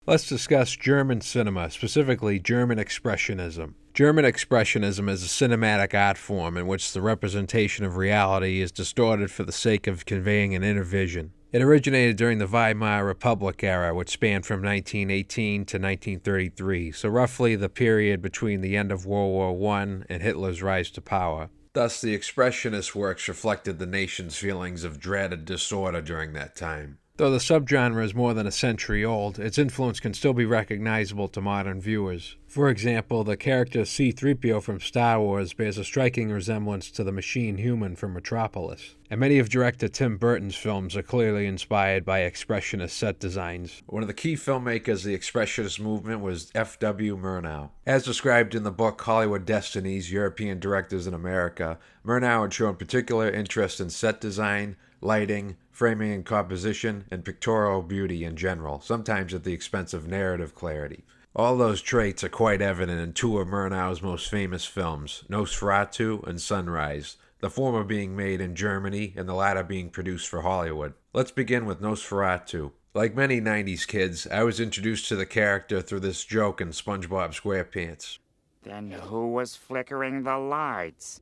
Let's discuss German cinema, specifically German Expressionism. German Expressionism is a cinematic art form in which the representation of reality is distorted for the sake of conveying an inner vision. It originated during the Weimar Republic era, which spanned from 1918 to 1933, so roughly the period between the end of World War I and Hitler's rise to power. Thus, the Expressionist works reflected the nation's feelings of dread and disorder during that time. Though the subgenre is more than a century old, its influence can still be recognizable to modern viewers. For example, the character C-3PO from Star Wars bears a striking resemblance to the machine human from Metropolis. And many of director Tim Burton's films are clearly inspired by Expressionist set designs. One of the key filmmakers of the Expressionist movement was F.W. Murnau. As described in the book Hollywood Destinies, European Directors in America, Murnau had shown particular interest in set design, lighting, framing and composition, and pictorial beauty in general, sometimes at the expense of narrative clarity. All those traits are quite evident in two of Murnau's most famous films, Nosferatu and Sunrise, the former being made in Germany and the latter being produced for Hollywood. Let's begin with Nosferatu. Like many 90s kids, I was introduced to the character through this joke in SpongeBob SquarePants. Then who was flickering the lights?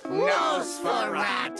Nosferatu!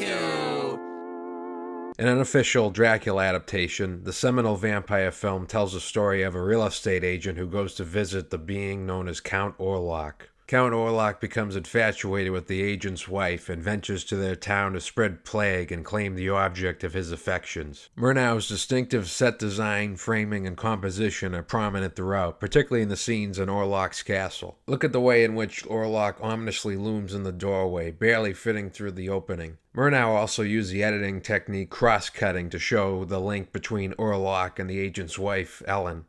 An unofficial Dracula adaptation, the seminal vampire film tells the story of a real estate agent who goes to visit the being known as Count Orlok. Count Orlok becomes infatuated with the agent's wife and ventures to their town to spread plague and claim the object of his affections. Murnau's distinctive set design, framing, and composition are prominent throughout, particularly in the scenes in Orlok's castle. Look at the way in which Orlok ominously looms in the doorway, barely fitting through the opening. Murnau also used the editing technique cross-cutting to show the link between Orlok and the agent's wife, Ellen.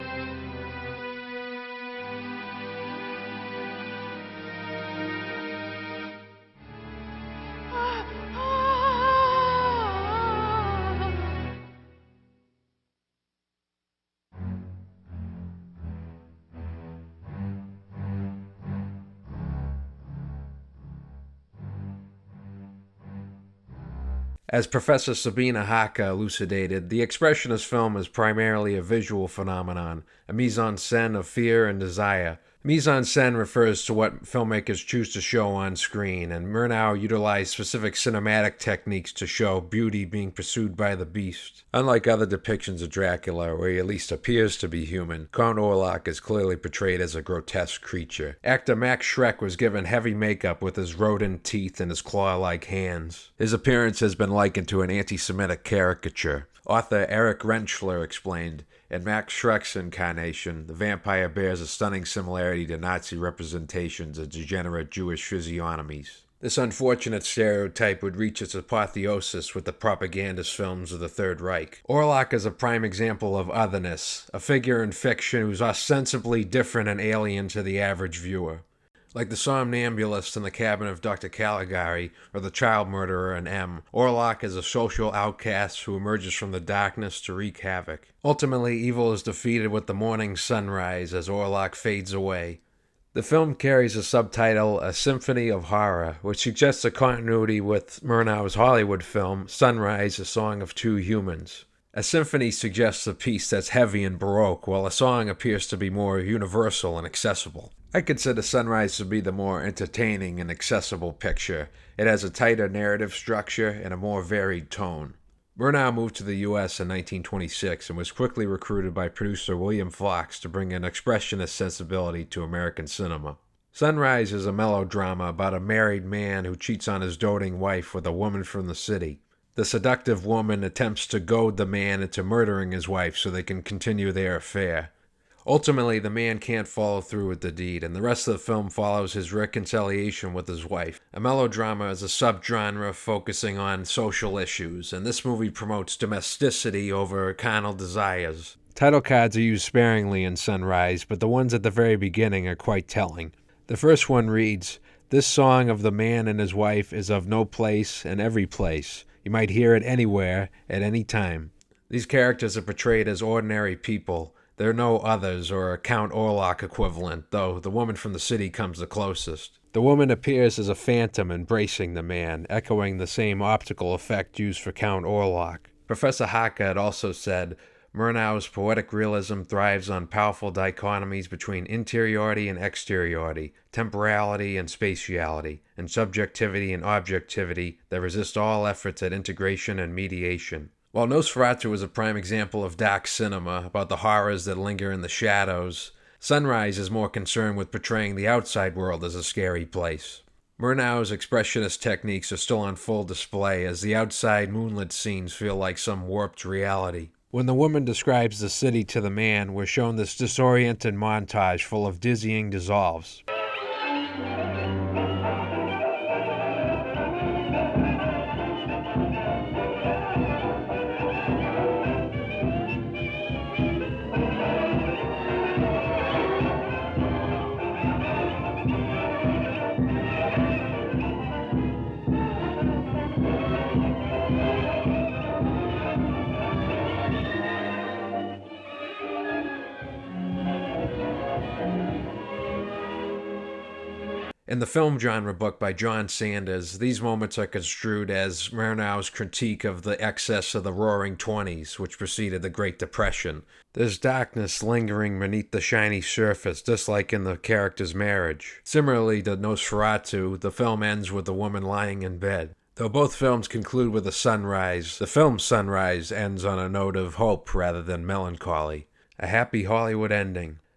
As Professor Sabina Hake elucidated, the Expressionist film is primarily a visual phenomenon, a mise-en-scène of fear and desire. Mise-en-scène refers to what filmmakers choose to show on screen, and Murnau utilized specific cinematic techniques to show beauty being pursued by the beast. Unlike other depictions of Dracula, where he at least appears to be human, Count Orlok is clearly portrayed as a grotesque creature. Actor Max Schreck was given heavy makeup with his rodent teeth and his claw-like hands. His appearance has been likened to an anti-Semitic caricature. Author Eric Rentschler explained, in Max Schreck's incarnation, the vampire bears a stunning similarity to Nazi representations of degenerate Jewish physiognomies. This unfortunate stereotype would reach its apotheosis with the propagandist films of the Third Reich. Orlok is a prime example of otherness, a figure in fiction who's ostensibly different and alien to the average viewer. Like the somnambulist in the cabin of Dr. Caligari, or the child murderer in M, Orlok is a social outcast who emerges from the darkness to wreak havoc. Ultimately, evil is defeated with the morning sunrise as Orlok fades away. The film carries a subtitle, A Symphony of Horror, which suggests a continuity with Murnau's Hollywood film, Sunrise, A Song of Two Humans. A symphony suggests a piece that's heavy and baroque, while a song appears to be more universal and accessible. I consider Sunrise to be the more entertaining and accessible picture. It has a tighter narrative structure and a more varied tone. Murnau moved to the U.S. in 1926 and was quickly recruited by producer William Fox to bring an expressionist sensibility to American cinema. Sunrise is a melodrama about a married man who cheats on his doting wife with a woman from the city. The seductive woman attempts to goad the man into murdering his wife so they can continue their affair. Ultimately, the man can't follow through with the deed, and the rest of the film follows his reconciliation with his wife. A melodrama is a subgenre focusing on social issues, and this movie promotes domesticity over carnal desires. Title cards are used sparingly in Sunrise, but the ones at the very beginning are quite telling. The first one reads, "This song of the man and his wife is of no place and every place. You might hear it anywhere, at any time." These characters are portrayed as ordinary people. There are no others or a Count Orlok equivalent, though the woman from the city comes the closest. The woman appears as a phantom embracing the man, echoing the same optical effect used for Count Orlok. Professor Hake had also said, Murnau's poetic realism thrives on powerful dichotomies between interiority and exteriority, temporality and spatiality, and subjectivity and objectivity that resist all efforts at integration and mediation. While Nosferatu is a prime example of dark cinema, about the horrors that linger in the shadows, Sunrise is more concerned with portraying the outside world as a scary place. Murnau's expressionist techniques are still on full display as the outside moonlit scenes feel like some warped reality. When the woman describes the city to the man, we're shown this disoriented montage full of dizzying dissolves. In the film genre book by John Sanders, these moments are construed as Murnau's critique of the excess of the Roaring Twenties, which preceded the Great Depression. There's darkness lingering beneath the shiny surface, just like in the character's marriage. Similarly to Nosferatu, the film ends with the woman lying in bed. Though both films conclude with a sunrise, the film's sunrise ends on a note of hope rather than melancholy. A happy Hollywood ending.